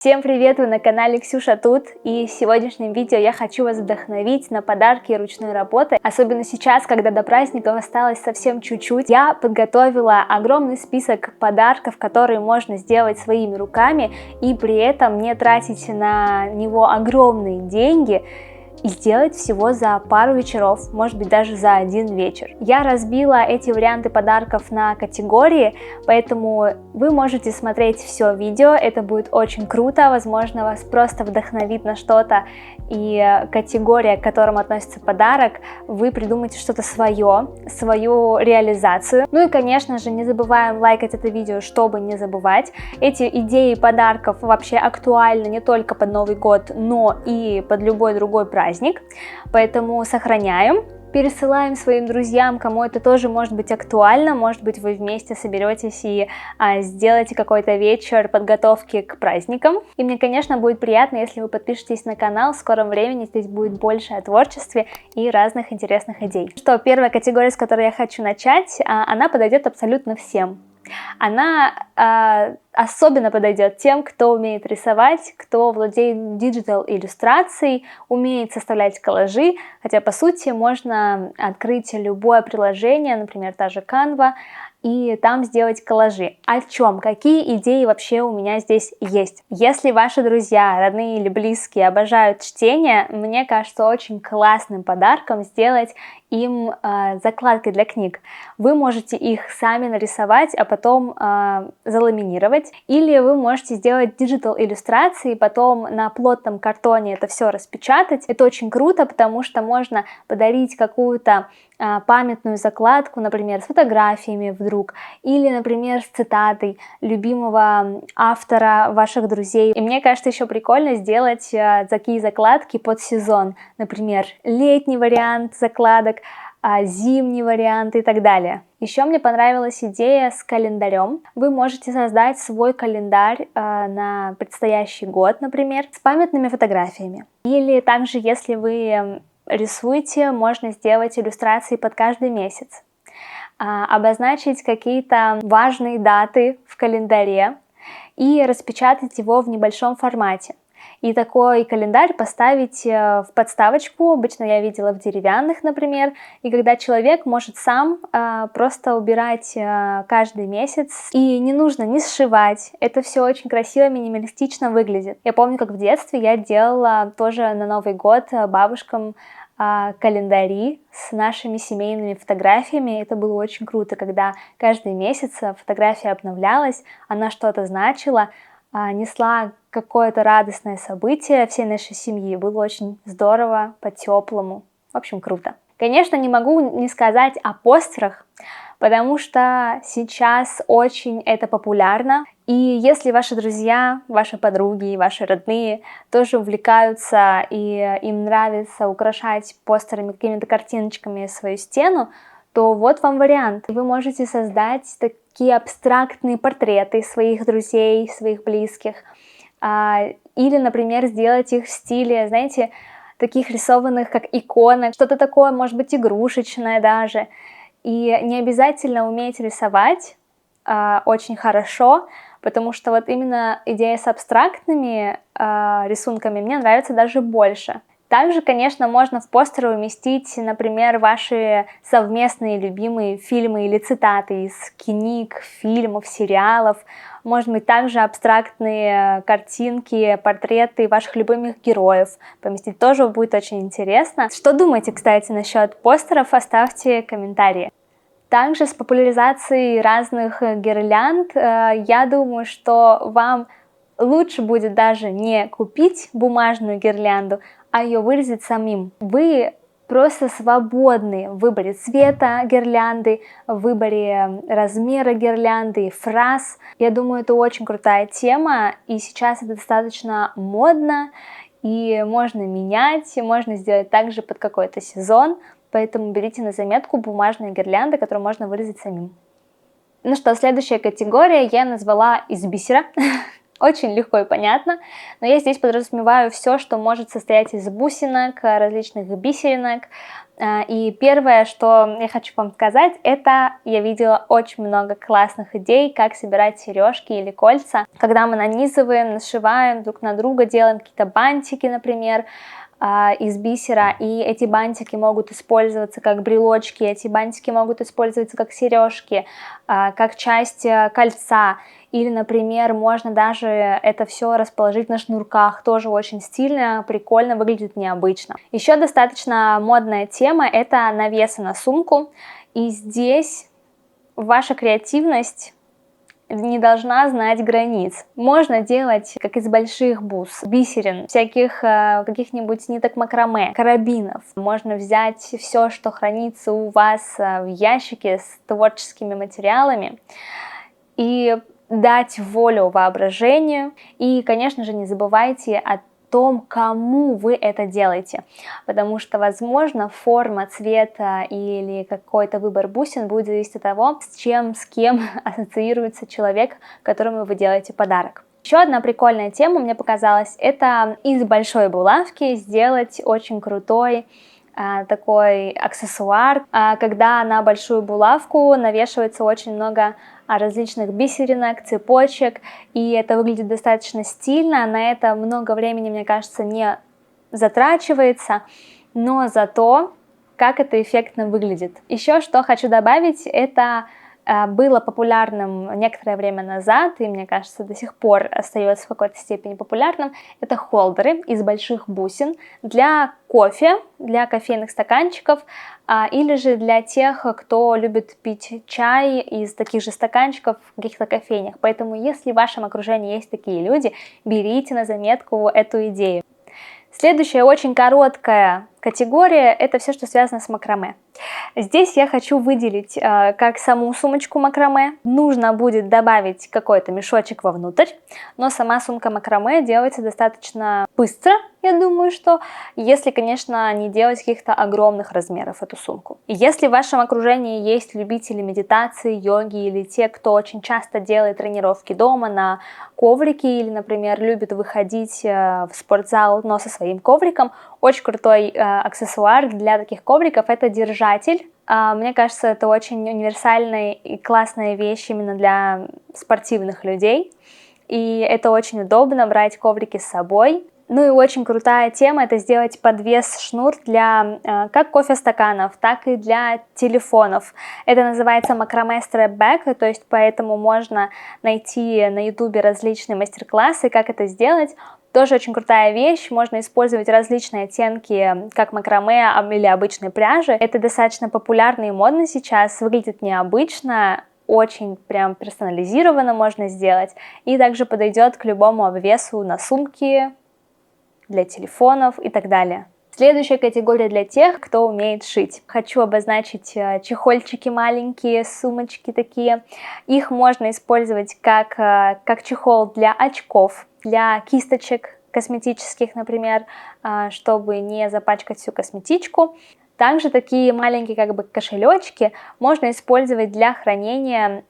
Всем привет! Вы на канале Ксюша Тут, и в сегодняшнем видео я хочу вас вдохновить на подарки ручной работы. Особенно сейчас, когда до праздников осталось совсем чуть-чуть, я подготовила огромный список подарков, которые можно сделать своими руками и при этом не тратить на него огромные деньги. И сделать всего за пару вечеров, может быть даже за один вечер. Я разбила эти варианты подарков на категории, поэтому вы можете смотреть все видео, это будет очень круто, возможно вас просто вдохновит на что-то, и категория, к которым относится подарок, вы придумаете что-то свое, свою реализацию. Ну и конечно же не забываем лайкать это видео, чтобы не забывать. Эти идеи подарков вообще актуальны не только под Новый год, но и под любой другой праздник, поэтому сохраняем, пересылаем своим друзьям, кому это тоже может быть актуально, может быть вы вместе соберетесь и сделаете какой-то вечер подготовки к праздникам. И мне, конечно, будет приятно, если вы подпишетесь на канал, в скором времени здесь будет больше о творчестве и разных интересных идей. Что, первая категория, с которой я хочу начать, она подойдет абсолютно всем. Она особенно подойдет тем, кто умеет рисовать, кто владеет диджитал иллюстрацией, умеет составлять коллажи, хотя по сути можно открыть любое приложение, например, та же Canva, и там сделать коллажи. О чем? Какие идеи вообще у меня здесь есть? Если ваши друзья, родные или близкие обожают чтение, мне кажется очень классным подарком сделать им закладки для книг. Вы можете их сами нарисовать, а потом заламинировать, или вы можете сделать диджитал иллюстрации, потом на плотном картоне это все распечатать. Это очень круто, потому что можно подарить какую-то памятную закладку, например, с фотографиями вдруг, или, например, с цитатой любимого автора ваших друзей. И мне кажется, еще прикольно сделать такие закладки под сезон, например, летний вариант закладок, зимний вариант и так далее. Еще мне понравилась идея с календарем. Вы можете создать свой календарь на предстоящий год, например, с памятными фотографиями. Или также, если вы рисуете, можно сделать иллюстрации под каждый месяц, обозначить какие-то важные даты в календаре и распечатать его в небольшом формате. И такой календарь поставить в подставочку, обычно я видела в деревянных, например, и когда человек может сам просто убирать каждый месяц, и не нужно ни сшивать, это все очень красиво, минималистично выглядит. Я помню, как в детстве я делала тоже на Новый год бабушкам календари с нашими семейными фотографиями. Это было очень круто, когда каждый месяц фотография обновлялась, она что-то значила, несла какое-то радостное событие всей нашей семьи. Было очень здорово, по-теплому. В общем, круто. Конечно, не могу не сказать о постерах, потому что сейчас очень это популярно. И если ваши друзья, ваши подруги, ваши родные тоже увлекаются и им нравится украшать постерами, какими-то картиночками свою стену, то вот вам вариант. Вы можете создать такие абстрактные портреты своих друзей, своих близких, или, например, сделать их в стиле, знаете, таких рисованных, как иконок, что-то такое, может быть, игрушечное даже. И не обязательно уметь рисовать очень хорошо, потому что вот именно идея с абстрактными рисунками мне нравится даже больше. Также, конечно, можно в постеры уместить, например, ваши совместные любимые фильмы или цитаты из книг, фильмов, сериалов. Может быть, также абстрактные картинки, портреты ваших любимых героев поместить тоже будет очень интересно. Что думаете, кстати, насчет постеров? Оставьте комментарии. Также с популяризацией разных гирлянд, я думаю, что вам лучше будет даже не купить бумажную гирлянду, а ее вырезать самим. Вы просто свободны в выборе цвета гирлянды, в выборе размера гирлянды, фраз. Я думаю, это очень крутая тема, и сейчас это достаточно модно, и можно менять, и можно сделать также под какой-то сезон, поэтому берите на заметку бумажные гирлянды, которые можно вырезать самим. Ну что, следующая категория я назвала из бисера. Очень легко и понятно, но я здесь подразумеваю все, что может состоять из бусинок, различных бисеринок, И первое, что я хочу вам сказать, это я видела очень много классных идей, как собирать сережки или кольца, когда мы нанизываем, нашиваем друг на друга, делаем какие-то бантики, например, из бисера, и эти бантики могут использоваться как брелочки, эти бантики могут использоваться как сережки, как часть кольца, или, например, можно даже это все расположить на шнурках, тоже очень стильно, прикольно, выглядит необычно. Еще достаточно модная тема — это навесы на сумку, и здесь ваша креативность не должна знать границ. Можно делать, как из больших бус, бисерин, всяких каких-нибудь ниток макраме, карабинов. Можно взять все, что хранится у вас в ящике с творческими материалами, и дать волю воображению. И, конечно же, не забывайте о том, кому вы это делаете, потому что, возможно, форма, цвета или какой-то выбор бусин будет зависеть от того, с кем ассоциируется человек, которому вы делаете подарок. Еще одна прикольная тема, мне показалась, это из большой булавки сделать очень крутой такой аксессуар, когда на большую булавку навешивается очень много различных бисеринок, цепочек, и это выглядит достаточно стильно, на это много времени, мне кажется, не затрачивается, но зато как это эффектно выглядит. Еще что хочу добавить, это было популярным некоторое время назад, и мне кажется, до сих пор остается в какой-то степени популярным, это холдеры из больших бусин для кофе, для кофейных стаканчиков, или же для тех, кто любит пить чай из таких же стаканчиков в каких-то кофейнях. Поэтому, если в вашем окружении есть такие люди, берите на заметку эту идею. Следующая очень короткая категория — это все, что связано с макраме. Здесь я хочу выделить как саму сумочку макраме. Нужно будет добавить какой-то мешочек вовнутрь, но сама сумка макраме делается достаточно быстро, я думаю, что, если, конечно, не делать каких-то огромных размеров эту сумку. И если в вашем окружении есть любители медитации, йоги или те, кто очень часто делает тренировки дома на коврике или, например, любит выходить в спортзал, но со своим ковриком, очень крутой аксессуар для таких ковриков — это держатель. Мне кажется, это очень универсальная и классная вещь именно для спортивных людей. И это очень удобно брать коврики с собой. Ну и очень крутая тема — это сделать подвес-шнур для как кофе-стаканов, так и для телефонов. Это называется макраме стрэпбэк, то есть поэтому можно найти на ютубе различные мастер-классы, как это сделать. Тоже очень крутая вещь, можно использовать различные оттенки, как макраме или обычной пряжи. Это достаточно популярно и модно сейчас, выглядит необычно, очень прям персонализированно можно сделать, и также подойдет к любому обвесу на сумки, для телефонов и так далее. Следующая категория для тех, кто умеет шить. Хочу обозначить чехольчики маленькие, сумочки такие. Их можно использовать как чехол для очков, для кисточек косметических, например, чтобы не запачкать всю косметичку. Также такие маленькие как бы кошелечки можно использовать для хранения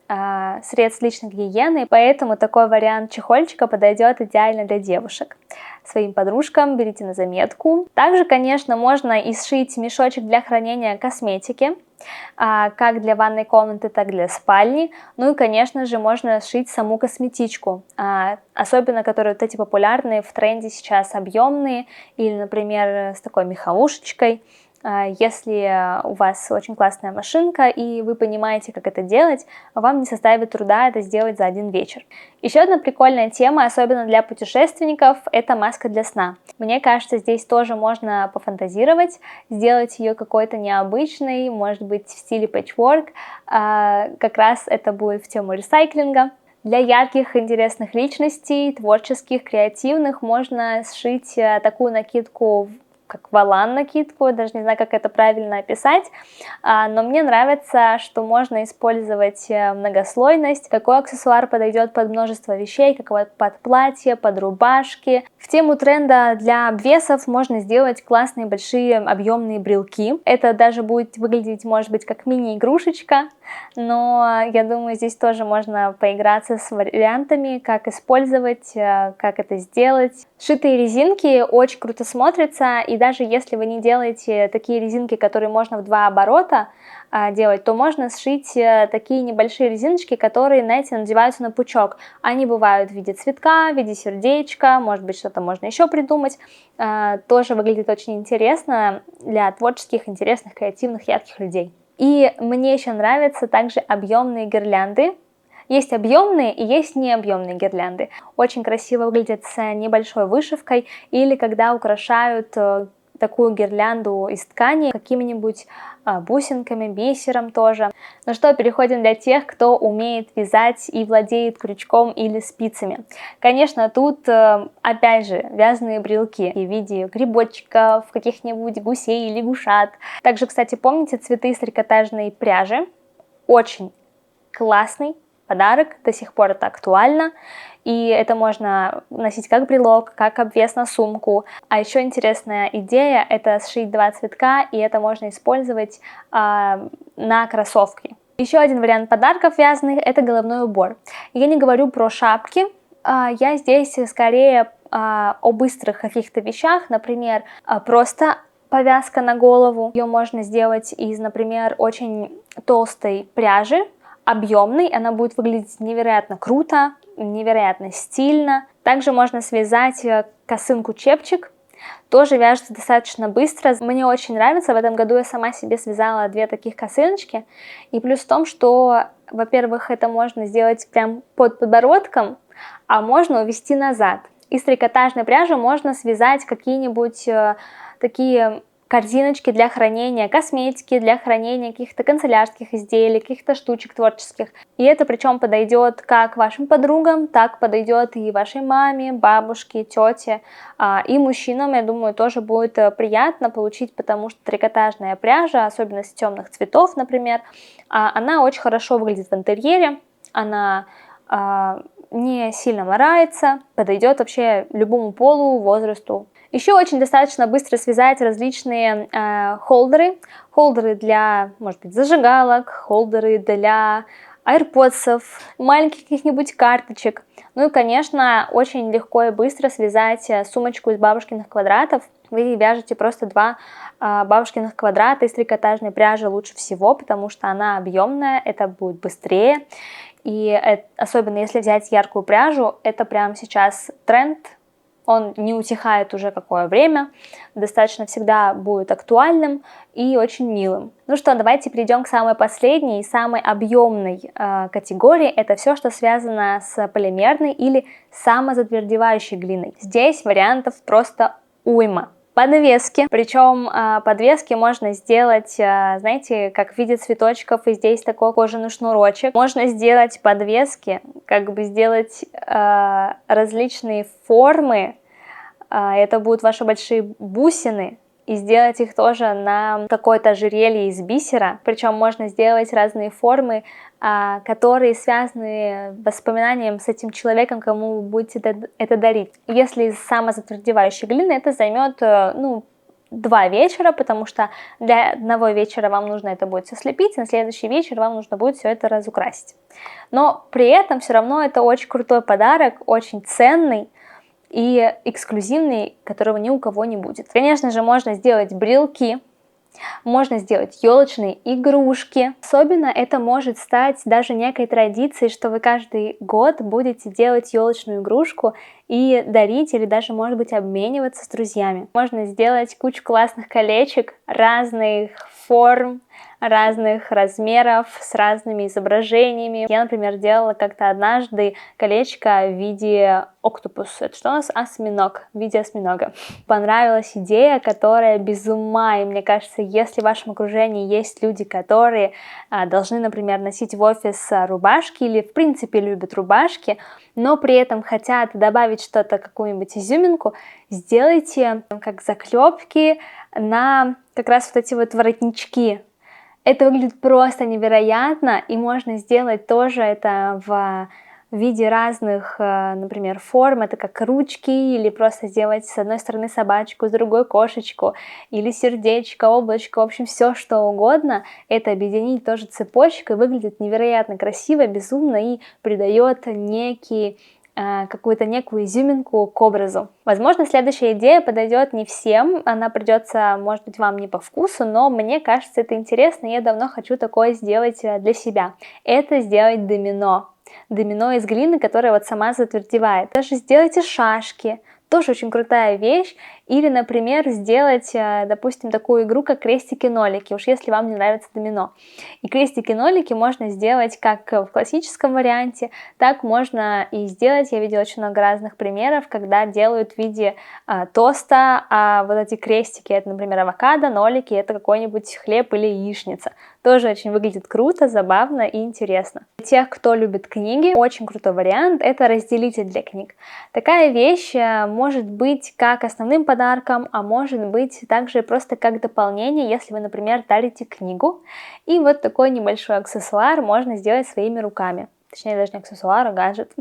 средств личной гигиены, поэтому такой вариант чехольчика подойдет идеально для девушек. Своим подружкам берите на заметку. Также, конечно, можно и сшить мешочек для хранения косметики, как для ванной комнаты, так и для спальни. Ну и, конечно же, можно сшить саму косметичку, особенно которые вот эти популярные в тренде сейчас объемные, или, например, с такой меховушечкой. Если у вас очень классная машинка и вы понимаете, как это делать, вам не составит труда это сделать за один вечер. Еще одна прикольная тема, особенно для путешественников, это маска для сна. Мне кажется, здесь тоже можно пофантазировать, сделать ее какой-то необычной, может быть, в стиле пэтчворк. Как раз это будет в тему ресайклинга. Для ярких, интересных личностей, творческих, креативных, можно сшить такую накидку, как волан-накидку, даже не знаю, как это правильно описать, но мне нравится, что можно использовать многослойность. Такой аксессуар подойдет под множество вещей, как под платье, под рубашки. В тему тренда для обвесов можно сделать классные большие объемные брелки. Это даже будет выглядеть, может быть, как мини-игрушечка, но я думаю, здесь тоже можно поиграться с вариантами, как использовать, как это сделать. Сшитые резинки очень круто смотрятся, и даже если вы не делаете такие резинки, которые можно в 2 оборота делать, то можно сшить такие небольшие резиночки, которые, знаете, надеваются на пучок. Они бывают в виде цветка, в виде сердечка, может быть, что-то можно еще придумать. Тоже выглядит очень интересно для творческих, интересных, креативных, ярких людей. И мне еще нравятся также объемные гирлянды. Есть объемные и есть необъемные гирлянды. Очень красиво выглядят с небольшой вышивкой или когда украшают такую гирлянду из ткани какими-нибудь бусинками, бисером тоже. Ну что, переходим для тех, кто умеет вязать и владеет крючком или спицами. Конечно, тут опять же вязаные брелки в виде грибочков, каких-нибудь гусей, лягушат. Также, кстати, помните цветы из трикотажной пряжи? Очень классный подарок, до сих пор это актуально, и это можно носить как брелок, как обвес на сумку. А еще интересная идея — это сшить 2 цветка, и это можно использовать на кроссовки. Еще один вариант подарков вязаных — это головной убор. Я не говорю про шапки, я здесь скорее о быстрых каких-то вещах, например, просто повязка на голову. Ее можно сделать из, например, очень толстой пряжи, объемный, она будет выглядеть невероятно круто, невероятно стильно. Также можно связать косынку-чепчик, тоже вяжется достаточно быстро. Мне очень нравится, в этом году я сама себе связала 2 таких косыночки. И плюс в том, что, во-первых, это можно сделать прям под подбородком, а можно увести назад. Из трикотажной пряжи можно связать какие-нибудь такие корзиночки для хранения косметики, для хранения каких-то канцелярских изделий, каких-то штучек творческих. И это причем подойдет как вашим подругам, так подойдет и вашей маме, бабушке, тете. И мужчинам, я думаю, тоже будет приятно получить, потому что трикотажная пряжа, особенно с темных цветов, например, она очень хорошо выглядит в интерьере, она не сильно морается, подойдет вообще любому полу, возрасту. Еще очень достаточно быстро связать различные холдеры для, может быть, зажигалок, холдеры для AirPods, маленьких каких-нибудь карточек. Ну и, конечно, очень легко и быстро связать сумочку из бабушкиных квадратов. Вы вяжете просто 2 бабушкиных квадрата из трикотажной пряжи лучше всего, потому что она объемная, это будет быстрее. И особенно если взять яркую пряжу, это прямо сейчас тренд. Он не утихает уже какое время, достаточно всегда будет актуальным и очень милым. Ну что, давайте перейдем к самой последней и самой объемной категории. Это все, что связано с полимерной или самозатвердевающей глиной. Здесь вариантов просто уйма. Подвески, причем подвески можно сделать, знаете, как в виде цветочков, и здесь такой кожаный шнурочек. Можно сделать подвески, как бы сделать различные формы, это будут ваши большие бусины, и сделать их тоже на какое-то ожерелье из бисера. Причем можно сделать разные формы, которые связаны воспоминанием с этим человеком, кому вы будете это дарить. Если из самозатвердевающей глины, это займет 2 вечера, потому что для одного вечера вам нужно это будет все слепить, и на следующий вечер вам нужно будет все это разукрасить. Но при этом все равно это очень крутой подарок, очень ценный и эксклюзивный, которого ни у кого не будет. Конечно же, можно сделать брелки, можно сделать елочные игрушки. Особенно это может стать даже некой традицией, что вы каждый год будете делать елочную игрушку и дарить или даже, может быть, обмениваться с друзьями. Можно сделать кучу классных колечек разных форм, разных размеров, с разными изображениями. Я, например, делала как-то однажды колечко в виде октопус. Это что у нас? Осьминог. В виде осьминога. Понравилась идея, которая без ума. И мне кажется, если в вашем окружении есть люди, которые должны, например, носить в офис рубашки или в принципе любят рубашки, но при этом хотят добавить что-то, какую-нибудь изюминку, сделайте как заклепки на как раз вот эти вот воротнички. Это выглядит просто невероятно, и можно сделать тоже это в виде разных, например, форм. Это как ручки, или просто сделать с одной стороны собачку, с другой кошечку, или сердечко, облачко, в общем, все что угодно. Это объединить тоже цепочкой, выглядит невероятно красиво, безумно и придает некий какую-то некую изюминку к образу. Возможно, следующая идея подойдет не всем, она придется, может быть, вам не по вкусу, но мне кажется, это интересно, и я давно хочу такое сделать для себя. Это сделать домино. Домино из глины, которая вот сама затвердевает. Даже сделайте шашки, тоже очень крутая вещь. Или, например, сделать, допустим, такую игру, как крестики-нолики, уж если вам не нравится домино. И крестики-нолики можно сделать как в классическом варианте, так можно и сделать, я видела очень много разных примеров, когда делают в виде тоста, а вот эти крестики, это, например, авокадо, нолики, это какой-нибудь хлеб или яичница. Тоже очень выглядит круто, забавно и интересно. Для тех, кто любит книги, очень крутой вариант — это разделитель для книг. Такая вещь может быть как основным подарком, а может быть также просто как дополнение, если вы, например, дарите книгу. И вот такой небольшой аксессуар можно сделать своими руками. Точнее, даже не аксессуар, а гаджет.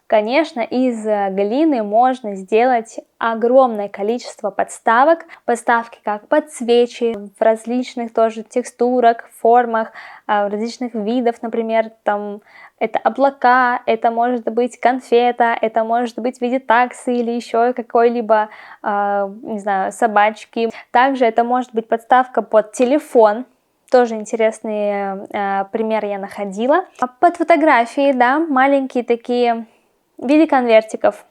Конечно, из глины можно сделать огромное количество подставок. Подставки как под свечи, в различных тоже текстурах, формах, различных видов, например, там это облака, это может быть конфета, это может быть в виде таксы или еще какой-либо, не знаю, собачки. Также это может быть подставка под телефон. Тоже интересный пример я находила. Под фотографии, да, маленькие такие в виде конвертиков,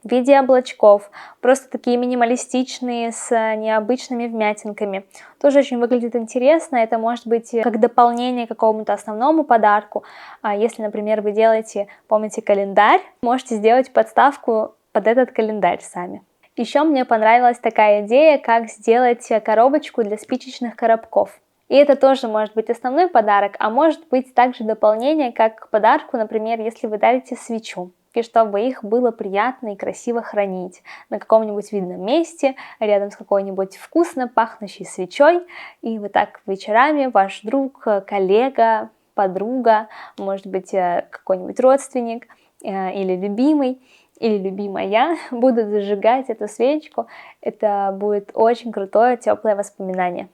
в виде облачков, просто такие минималистичные, с необычными вмятинками. Тоже очень выглядит интересно, это может быть как дополнение к какому-то основному подарку. Если, например, вы делаете, помните, календарь, можете сделать подставку под этот календарь сами. Еще мне понравилась такая идея, как сделать коробочку для спичечных коробков. И это тоже может быть основной подарок, а может быть также дополнение как к подарку, например, если вы дарите свечу, и чтобы их было приятно и красиво хранить на каком-нибудь видном месте, рядом с какой-нибудь вкусно пахнущей свечой. И вот так вечерами ваш друг, коллега, подруга, может быть какой-нибудь родственник или любимый, или любимая будут зажигать эту свечку. Это будет очень крутое, теплое воспоминание.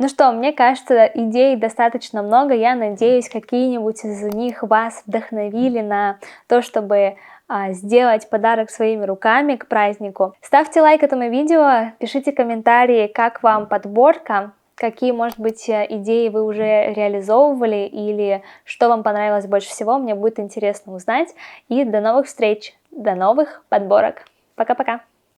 Ну что, мне кажется, идей достаточно много. Я надеюсь, какие-нибудь из них вас вдохновили на то, чтобы сделать подарок своими руками к празднику. Ставьте лайк этому видео, пишите комментарии, как вам подборка, какие, может быть, идеи вы уже реализовывали или что вам понравилось больше всего. Мне будет интересно узнать. И до новых встреч, до новых подборок. Пока-пока!